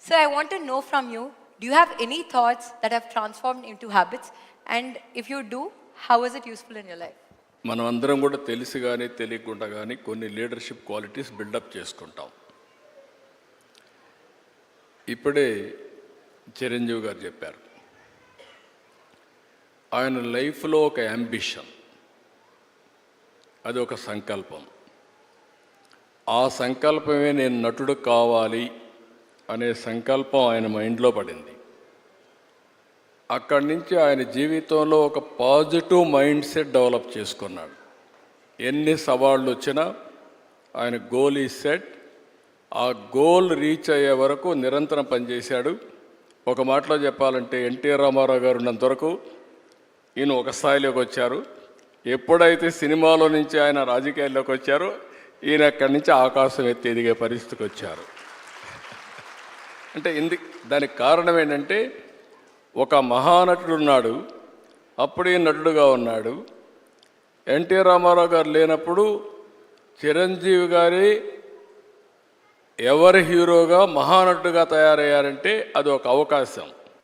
So I want to know from you, do you have any thoughts that have transformed into habits? And if you do, how is it useful in your life? మనం అందరం కూడా తెలిసి కానీ తెలియకుండా కానీ కొన్ని leadership qualities buildup చేసుకుంటాం. ఇప్పుడే చిరంజీవి గారు చెప్పారు, ఆయన లైఫ్లో ఒక యాంబిషన్, అది ఒక సంకల్పం. ఆ సంకల్పమే నేను నటుడు కావాలి అనే సంకల్పం ఆయన మైండ్లో పడింది. అక్కడి నుంచి ఆయన జీవితంలో ఒక పాజిటివ్ మైండ్ సెట్ డెవలప్ చేసుకున్నాడు. ఎన్ని సవాళ్ళు వచ్చినా ఆయన గోల్ ఈ సెట్, ఆ గోల్ రీచ్ అయ్యే వరకు నిరంతరం పనిచేశాడు. ఒక మాటలో చెప్పాలంటే ఎన్టీ రామారావు గారు ఉన్నంత వరకు ఈయన ఒక స్థాయిలోకి వచ్చారు. ఎప్పుడైతే సినిమాలో నుంచి ఆయన రాజకీయాల్లోకి వచ్చారో ఈయన అక్కడి నుంచి ఆకాశం ఎత్తి ఎదిగే పరిస్థితికి వచ్చారు. అంటే దానికి కారణం ఏంటంటే, ఒక మహానటుడు ఉన్నాడు, అప్పుడే నటుడుగా ఉన్నాడు. ఎన్టీ రామారావు గారు లేనప్పుడు చిరంజీవి గారి ఎవరి హీరోగా మహానటుడుగా తయారయ్యారంటే అది ఒక అవకాశం.